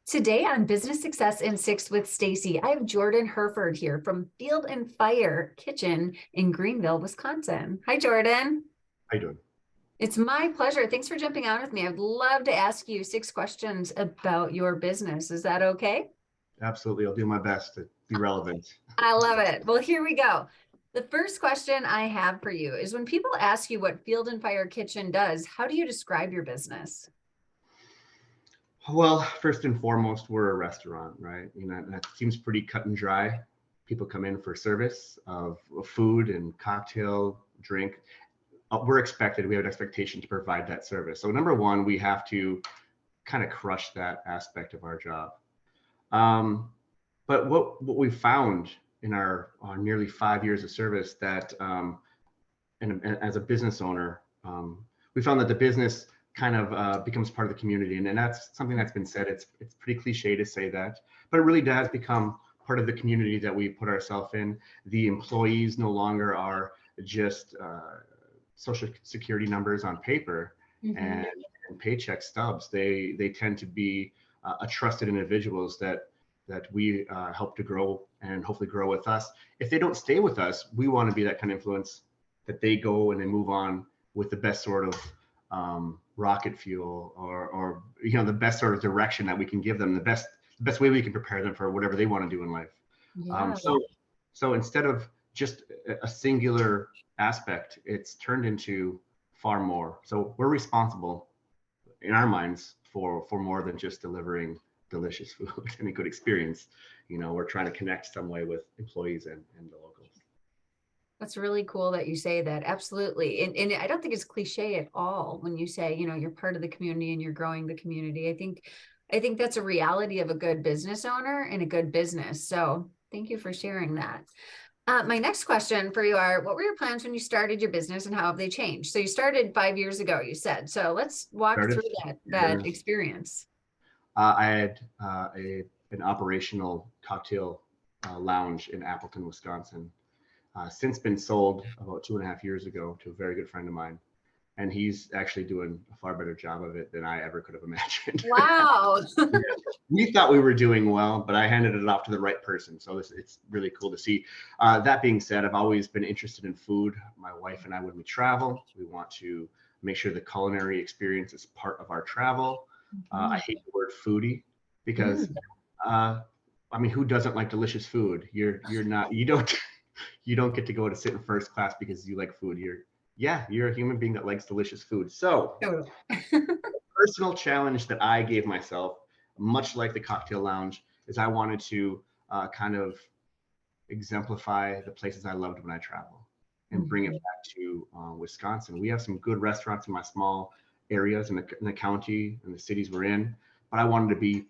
Today on Business Success in Six with Stacie, I have Jordan Herford here from Field and Fire Kitchen in Greenville, Wisconsin. Hi, Jordan. How you doing? It's my pleasure. Thanks for jumping on with me. I'd love to ask you 6 questions about your business. Is that okay? Absolutely. I'll do my best to be relevant. I love it. Well, here we go. The first question I have for you is when people ask you what Field and Fire Kitchen does, how do you describe your business? Well, first and foremost, we're a restaurant, right? That seems pretty cut and dry. People come in for service of food and cocktail, drink. We're expected, we have an expectation to provide that service. So number one, we have to kind of crush that aspect of our job. Um, but what we found in our nearly 5 years of service that and as a business owner, we found that the business kind of becomes part of the community, and that's something that's been said. It's pretty cliche to say that, but it really does become part of the community that we put ourselves in. The employees no longer are just social security numbers on paper Mhm. and, and paycheck stubs. They tend to be a trusted individuals that we help to grow and hopefully grow with us. If they don't stay with us, we want to be that kind of influence that they go and they move on with the best sort of rocket fuel or the best sort of direction that we can give them, the best way we can prepare them for whatever they want to do in life. Yeah. So instead of just a singular aspect, it's turned into far more. So we're responsible in our minds for more than just delivering delicious food and a good experience. We're trying to connect some way with employees and the locals. That's really cool that you say that. Absolutely. And I don't think it's cliche at all when you say, you're part of the community and you're growing the community. I think that's a reality of a good business owner and a good business. So thank you for sharing that. My next question for you are, what were your plans when you started your business and how have they changed? So you started 5 years ago, you said. So let's walk Started through that years. experience. I had an operational cocktail lounge in Appleton, Wisconsin. Since been sold about 2.5 years ago to a very good friend of mine, and he's actually doing a far better job of it than I ever could have imagined. Wow. Yeah. We thought we were doing well, but I handed it off to the right person. So it's really cool to see. That being said, I've always been interested in food. My wife and I, when we travel, we want to make sure the culinary experience is part of our travel. I hate the word foodie because, Mm. uh, I mean, who doesn't like delicious food? You're not you don't you don't get to go to sit in first class because you like food. You're a human being that likes delicious food. So Totally. personal challenge that I gave myself, much like the cocktail lounge, is I wanted to kind of exemplify the places I loved when I travel and bring it Mhm. back to Wisconsin. We have some good restaurants in my small areas in the county and the cities we're in, but I wanted to be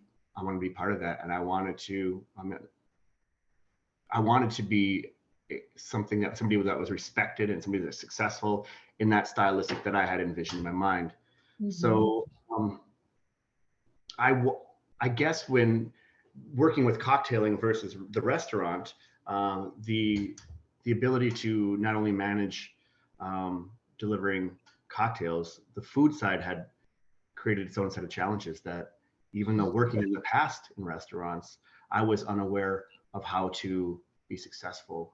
part of that, and I wanted to be something that somebody that was respected and somebody that's successful in that stylistic that I had envisioned in my mind. Mhm. So I, I guess when working with cocktailing versus the restaurant, the ability to not only manage delivering cocktails, the food side had created its own set of challenges that even though working in the past in restaurants, I was unaware of how to be successful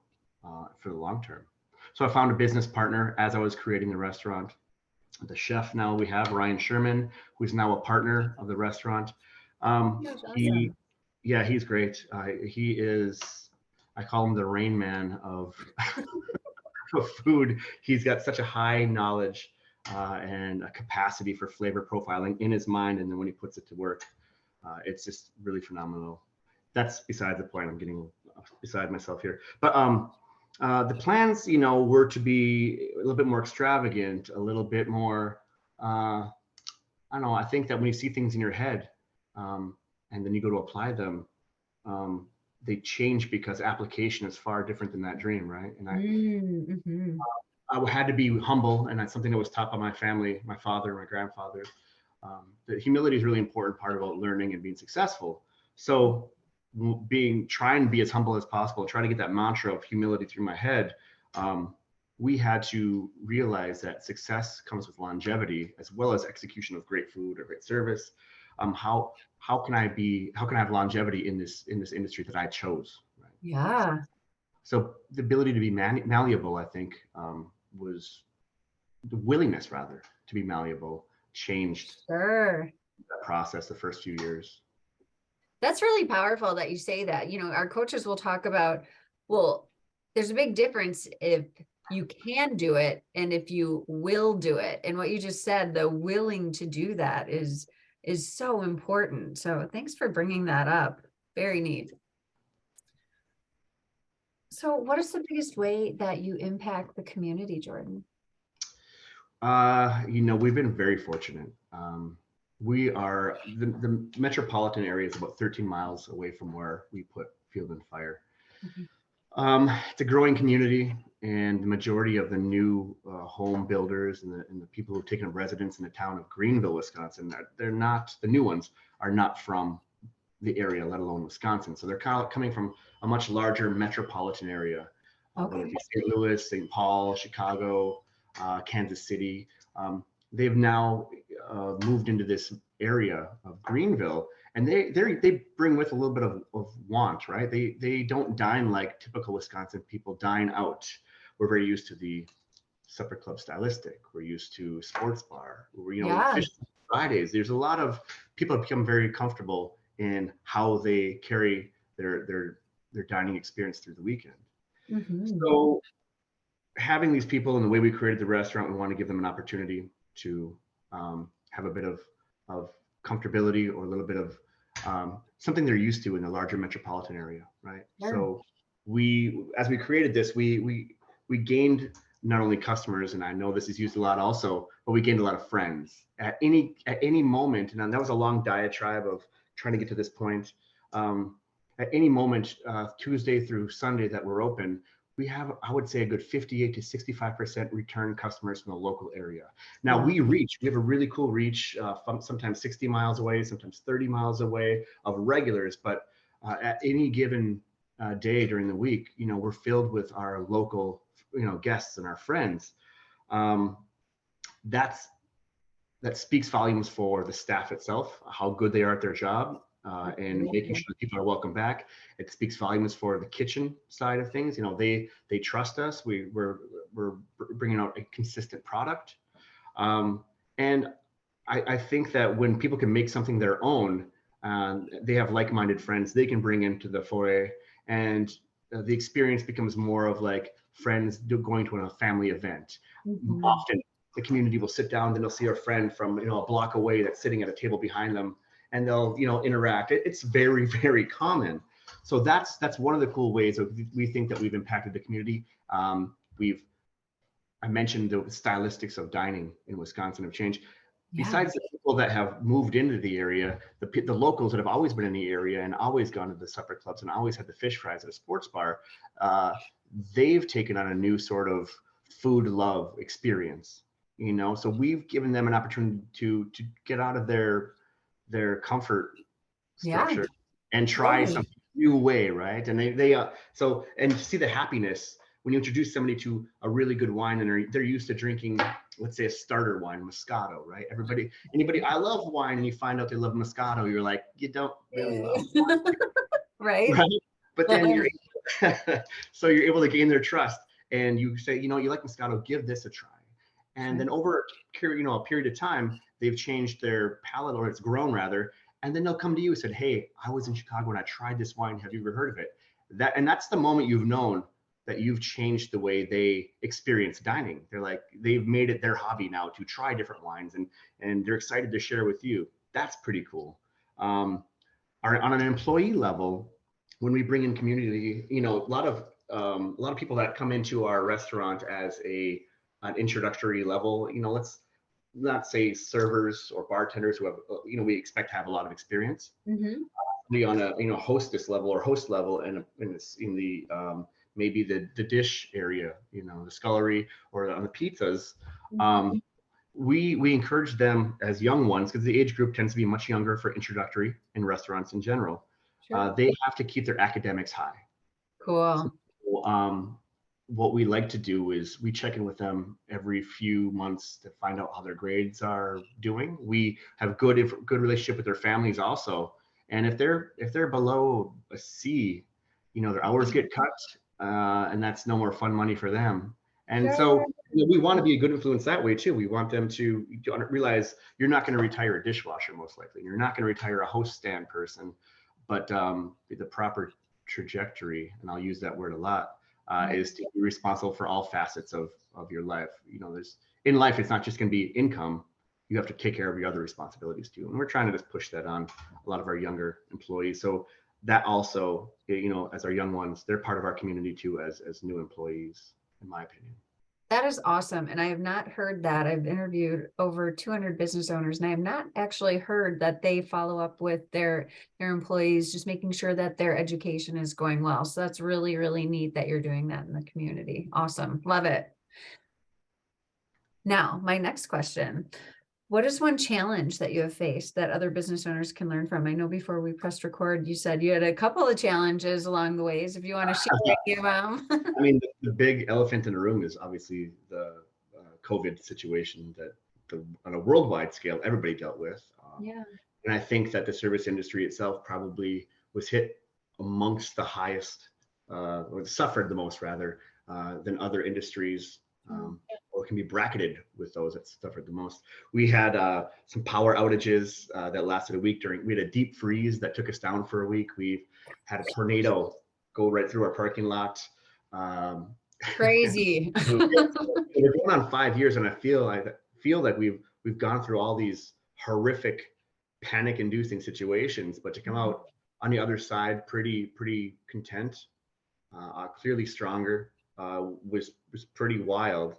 for the long term. So I found a business partner as I was creating the restaurant. The chef now we have Ryan Sherman, who's now a partner of the restaurant. That's He, awesome. yeah, he's great. He is, I call him the Rain Man of food. He's got such a high knowledge and a capacity for flavor profiling in his mind, and then when he puts it to work, it's just really phenomenal. That's beside the point. I'm getting beside myself here, but the plans, were to be a little bit more extravagant, a little bit more. I don't know. I think that when you see things in your head, and then you go to apply them, they change because application is far different than that dream, right? And Mm-hmm. I had to be humble, and that's something that was taught by my family, my father, my grandfather. That humility is a really important part about learning and being successful. So, trying to be as humble as possible, trying to get that mantra of humility through my head. Um, we had to realize that success comes with longevity as well as execution of great food or great service. How can I have longevity in this industry that I chose? Right? Yeah. So the ability to be malleable, I think, was the willingness rather to be malleable changed Sure. that process the first few years. That's really powerful that you say that. You know, our coaches will talk about, well, there's a big difference if you can do it and if you will do it. And what you just said, the willing to do that is so important. So thanks for bringing that up. Very neat. So what is the biggest way that you impact the community, Jordan? We've been very fortunate. We are the metropolitan area is about 13 miles away from where we put Field and Fire. Mhm. It's a growing community, and the majority of the new home builders and the people who've taken up residence in the town of Greenville, Wisconsin, they're not, the new ones are not from the area, let alone Wisconsin. So they're kind of coming from a much larger metropolitan area, whether it Okay. be St. Louis, St. Paul, Chicago, Kansas City. They've now moved into this area of Greenville, and they bring with a little bit of want, right? They don't dine like typical Wisconsin people dine out. We're very used to the supper club stylistic. We're used to sports bar. Yeah. Fish Fridays. There's a lot of people have become very comfortable in how they carry their dining experience through the weekend. Hmm. So having these people and the way we created the restaurant, we want to give them an opportunity to have a bit of comfortability or a little bit of something they're used to in the larger metropolitan area, right? Sure. So as we created this, we gained not only customers, and I know this is used a lot also, but we gained a lot of friends at any moment. And that was a long diatribe of trying to get to this point. At any moment, Tuesday through Sunday that we're open, we have, I would say, a good 58 to 65% return customers from the local area. Now Wow. we have a really cool reach, sometimes 60 miles away, sometimes 30 miles away of regulars, but at any given day during the week, we're filled with our local, guests and our friends. Um, that's that speaks volumes for the staff itself, how good they are at their job, and making sure Absolutely. that people are welcome back. It speaks volumes for the kitchen side of things. They trust us. We're bringing out a consistent product, and I think that when people can make something their own, they have like-minded friends they can bring into the foyer, and the experience becomes more of like friends going to a family event. Hmm. Often the community will sit down, then they'll see a friend from a block away that's sitting at a table behind them, and they'll interact. It's very very common. So that's one of the cool ways that we think that we've impacted the community. We've I mentioned the stylistics of dining in Wisconsin have changed. Yeah. Besides the people that have moved into the area, the locals that have always been in the area and always gone to the supper clubs and always had the fish fries at a sports bar, uh, they've taken on a new sort of food love experience. So we've given them an opportunity to get out of their comfort Yeah. structure and try Totally. something new way, right? And and to see the happiness when you introduce somebody to a really good wine and they're used to drinking, let's say, a starter wine, Moscato, right? Anybody, I love wine, and you find out they love Moscato, you're like, you don't really love Right. wine, right? But then so you're able to gain their trust, and you say, you like Moscato, give this a try. And Sure. then over a period of time, they've changed their palate, or it's grown rather, and then they'll come to you and said, hey, I was in Chicago and I tried this wine. Have you ever heard of it? That's the moment you've known that you've changed the way they experience dining. They've made it their hobby now to try different wines, and they're excited to share with you. That's pretty cool. Um, on an employee level, when we bring in community, a lot of people that come into our restaurant as an introductory level, let's not say servers or bartenders who have, we expect to have a lot of experience. Hmm. Be on a hostess level or host level, and in the maybe the dish area, the scullery or on the pizzas. Hmm. Um, we encourage them as young ones, because the age group tends to be much younger for introductory in restaurants in general. Sure. They have to keep their academics high. Cool. So, what we like to do is we check in with them every few months to find out how their grades are doing. We have good relationship with their families also, and if they're below a C, their hours get cut, and that's no more fun money for them. And so Sure. we want to be a good influence that way too. We want them to realize you're not going to retire a dishwasher most likely. You're not going to retire a host stand person, but the proper trajectory, and I'll use that word a lot, is to be responsible for all facets of your life. There's in life, it's not just going to be income. You have to take care of your other responsibilities too. And we're trying to just push that on a lot of our younger employees. So that also, as our young ones, they're part of our community too, as new employees, in my opinion. That is awesome. And I have not heard that. I've interviewed over 200 business owners, and I have not actually heard that they follow up with their employees, just making sure that their education is going well. So that's really, really neat that you're doing that in the community. Awesome. Love it. Now, my next question. What is one challenge that you have faced that other business owners can learn from? I know before we pressed record, you said you had a couple of challenges along the ways. If you want to share any of them. I mean, the big elephant in the room is obviously the COVID situation that on a worldwide scale, everybody dealt with. Yeah. And I think that the service industry itself probably was hit amongst the highest, or suffered the most rather, than other industries, or can be bracketed with those that suffered the most. We had some power outages that lasted a week. We had a deep freeze that took us down for a week. We've had a tornado go right through our parking lot. Crazy. We're going on 5 years, and I feel like we've gone through all these horrific, panic-inducing situations, but to come out on the other side pretty content, clearly stronger, was pretty wild.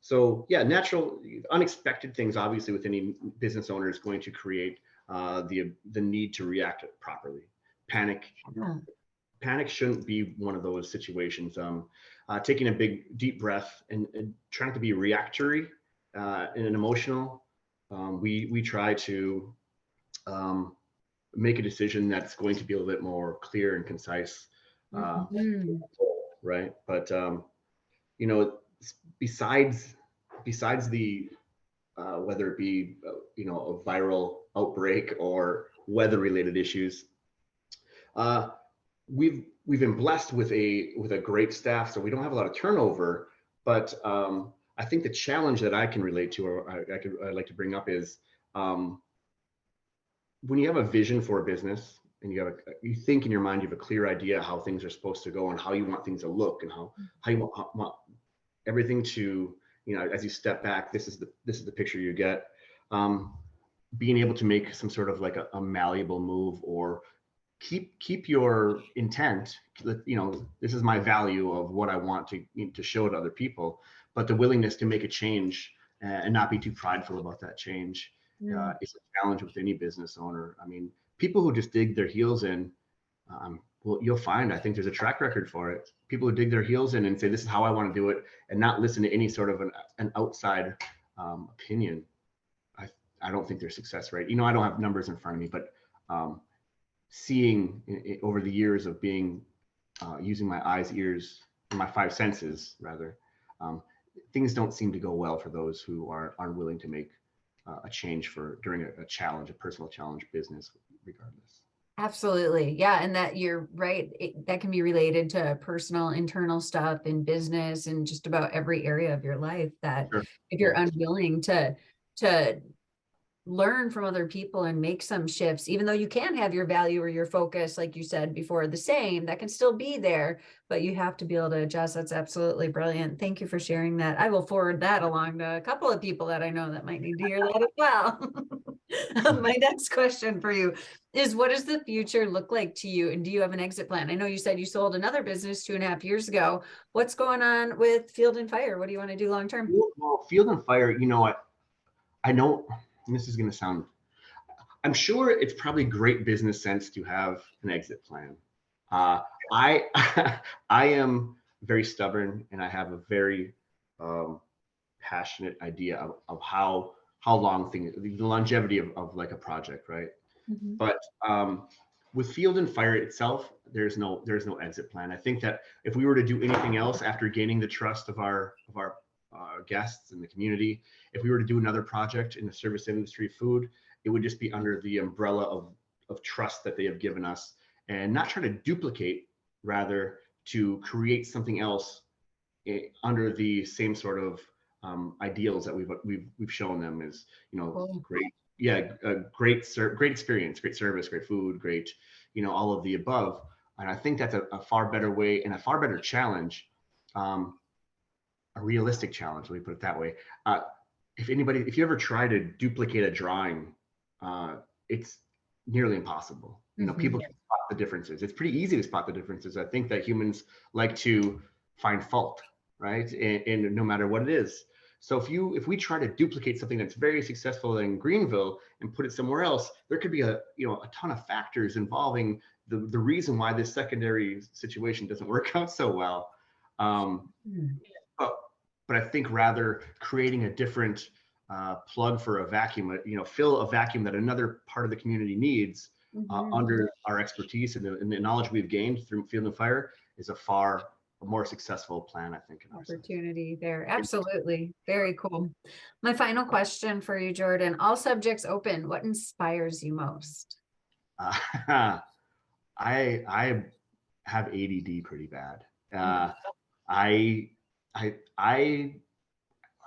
So yeah, natural, unexpected things obviously with any business owner is going to create the need to react properly. Panic shouldn't be one of those situations. Taking a big deep breath and trying to be reactory and emotional. We try to make a decision that's going to be a little bit more clear and concise, right? But besides the whether it be a viral outbreak or weather related issues, we've been blessed with a great staff, so we don't have a lot of turnover. But I think the challenge that I can relate to, or I'd like to bring up, is when you have a vision for a business and you think in your mind you have a clear idea how things are supposed to go and how you want things to look and how you want everything to, as you step back, this is the picture you get. Being able to make some sort of like a malleable move, or keep your intent, this is my value of what I want to show to other people, but the willingness to make a change and not be too prideful about that change is a challenge with any business owner. I mean, people who just dig their heels in, well, you'll find, I think there's a track record for it. People who dig their heels in and say, this is how I want to do it, and not listen to any sort of an outside opinion. I don't think their success rate, I don't have numbers in front of me, but seeing over the years of being using my eyes, ears, and my five senses rather, things don't seem to go well for those who are unwilling to make a change during a challenge, a personal challenge, business, regardless. Absolutely. Yeah. And that you're right. That can be related to personal, internal stuff in business and just about every area of your life, that Sure. if you're unwilling to learn from other people and make some shifts, even though you can have your value or your focus, like you said before, the same, that can still be there, but you have to be able to adjust. That's absolutely brilliant. Thank you for sharing that. I will forward that along to a couple of people that I know that might need to hear that as well. My next question for you is, what does the future look like to you? And do you have an exit plan? I know you said you sold another business 2.5 years ago. What's going on with Field and Fire? What do you want to do long term? Well, Field and Fire, I know, and this is going to sound, I'm sure it's probably great business sense to have an exit plan. I am very stubborn, and I have a very passionate idea of how long things, the longevity of like a project, right? But with Field and Fire itself, there's no exit plan. I think that if we were to do anything else after gaining the trust of our guests and the community, if we were to do another project in the service industry, food, it would just be under the umbrella of trust that they have given us, and not try to duplicate, rather to create something else under the same sort of ideals that we've shown them is, Cool. great, yeah, great experience, great service, great food, great, all of the above. And I think that's a far better way and a far better challenge, a realistic challenge, let me put it that way. If you ever try to duplicate a drawing, it's nearly impossible. People can spot the differences. It's pretty easy to spot the differences. I think that humans like to find fault, right? And no matter what it is. So if we try to duplicate something that's very successful in Greenville and put it somewhere else, there could be a ton of factors involving the reason why this secondary situation doesn't work out so well. But I think rather creating a different plug for a vacuum, fill a vacuum that another part of the community needs under our expertise and the knowledge we've gained through Field and Fire is a far more successful plan, I think. Opportunity there. Absolutely. Very cool. My final question for you, Jordan, all subjects open. What inspires you most? I have ADD pretty bad. I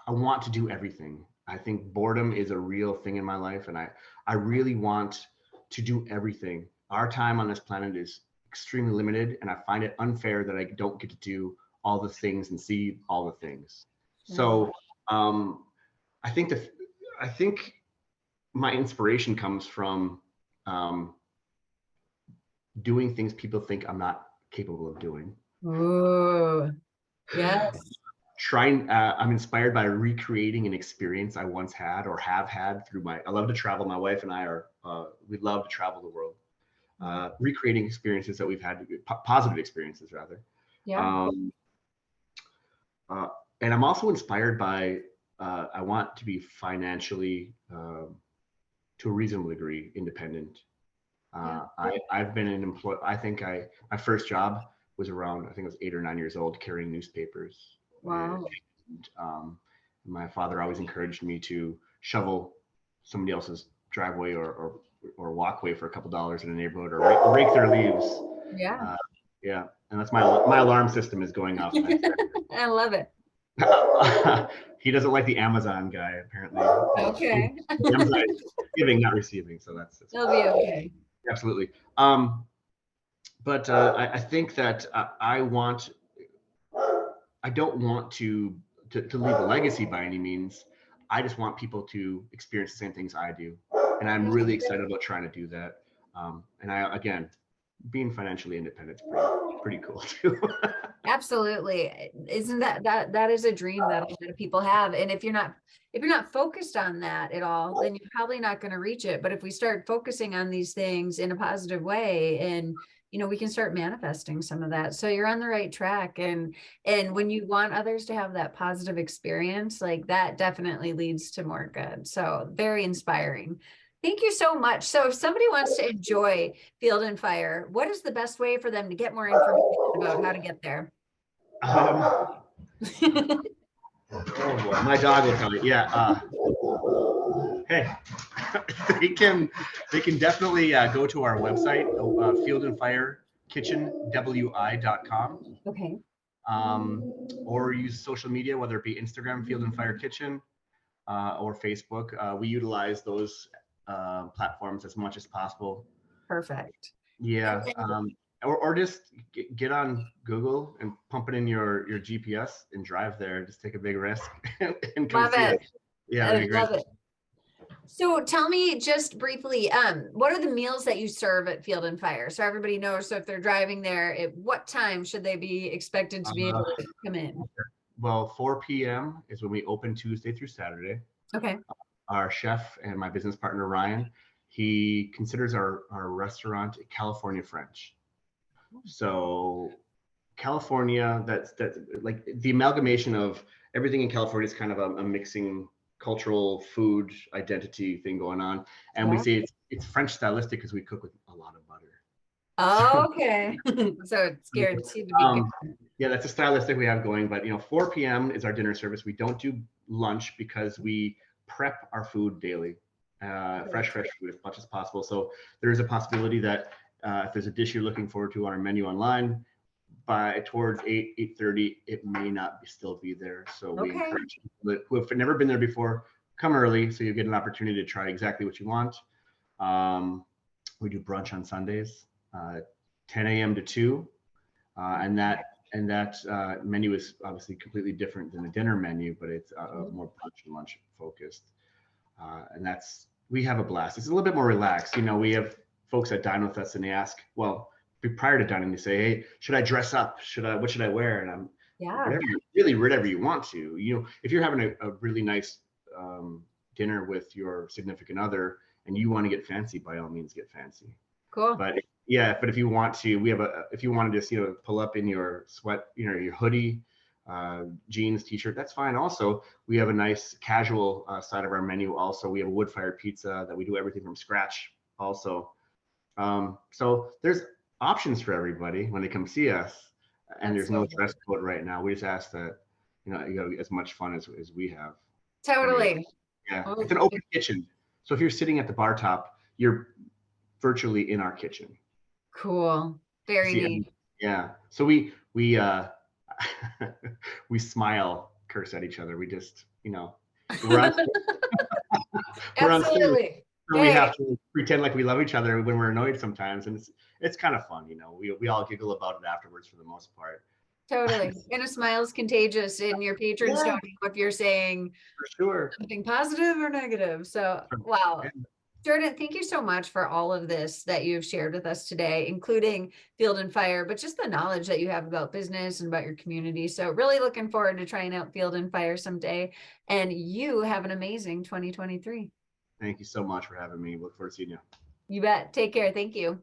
want to do everything. I think boredom is a real thing in my life, and I really want to do everything. Our time on this planet is extremely limited, and I find it unfair that I don't get to do all the things and see all the things. So I think my inspiration comes from doing things people think I'm not capable of doing. Oh, yes. I'm inspired by recreating an experience I once had or have had I love to travel. My wife and I we love to travel the world. Recreating experiences that we've had, positive experiences rather. Yeah. And I'm also inspired by, I want to be financially, to a reasonable degree, independent. I've been an employee. My first job was around, I think I was 8 or 9 years old, carrying newspapers. Wow. And, my father always encouraged me to shovel somebody else's driveway or walkway for a couple dollars in a neighborhood, or rake their leaves. Yeah. Yeah. And that's my alarm system is going off. I love it. He doesn't like the Amazon guy, apparently. Okay. Amazon is giving, not receiving. So that's It'll be okay. Absolutely. But I think that I don't want to leave a legacy by any means. I just want people to experience the same things I do. And I'm really excited about trying to do that. And again, being financially independent is pretty cool too. Absolutely. Isn't that is a dream that a lot of people have. And if you're not focused on that at all, then you're probably not going to reach it. But if we start focusing on these things in a positive way, and we can start manifesting some of that. So you're on the right track. And when you want others to have that positive experience, like that definitely leads to more good. So very inspiring. Thank you so much. So if somebody wants to enjoy Field and Fire, what is the best way for them to get more information about how to get there? Oh boy, my dog will tell you. Yeah. Hey, they can definitely go to our website, fieldandfirekitchenwi.com. Okay. Or use social media, whether it be Instagram, Field and Fire Kitchen, or Facebook. We utilize those platforms as much as possible. Perfect. Yeah. Or just get on Google and pump it in your GPS and drive there. Just take a big risk and come see it. Yeah, I love it. So tell me just briefly, what are the meals that you serve at Field and Fire? So everybody knows. So if they're driving there, at what time should they be expected to be able to come in? Well, 4 p.m. is when we open Tuesday through Saturday. Okay. Our chef and my business partner, Ryan, he considers our restaurant California French. So California, that's like the amalgamation of everything in California is kind of a mixing cultural food identity thing going on. And we say it's French stylistic because we cook with a lot of butter. Okay. So it's So, guaranteed to be good. yeah, that's a stylistic we have going. But 4 p.m. is our dinner service. We don't do lunch because we prep our food daily, fresh food as much as possible. So there is a possibility that if there's a dish you're looking forward to on our menu online, by towards 8:30, it may not still be there. So we Okay. encourage people who have never been there before, come early so you get an opportunity to try exactly what you want. Um, we do brunch on Sundays, 10 a.m. to 2, and that menu is obviously completely different than the dinner menu, but it's more brunch and lunch focused. And we have a blast. It's a little bit more relaxed. We have folks that dine with us and they ask, well, prior to dining, they say, hey, should I dress up? What should I wear? And I'm Yeah. whatever you want to. If you're having a really nice dinner with your significant other and you want to get fancy, by all means, get fancy. Cool. But if you want to, if you want to just pull up in your your hoodie, jeans, t-shirt, that's fine. Also, we have a nice casual side of our menu. Also, we have a wood-fired pizza that we do everything from scratch. Also, so there's options for everybody when they come see us, and there's no dress code right now. We just ask that you have as much fun as we have. Totally. Yeah, it's an open kitchen. So if you're sitting at the bar top, you're virtually in our kitchen. Cool. Very neat. Yeah. So we we smile, curse at each other. We just, we're on, we're on stage, Absolutely. and we have to pretend like we love each other when we're annoyed sometimes, and it's kind of fun. We all giggle about it afterwards for the most part. Totally. And a smile is contagious, and your patrons don't know if you're saying For sure. something positive or negative. So, wow. Jordan, thank you so much for all of this that you've shared with us today, including Field and Fire, but just the knowledge that you have about business and about your community. So really looking forward to trying out Field and Fire someday. And you have an amazing 2023. Thank you so much for having me. Look forward to seeing you. You bet. Take care. Thank you.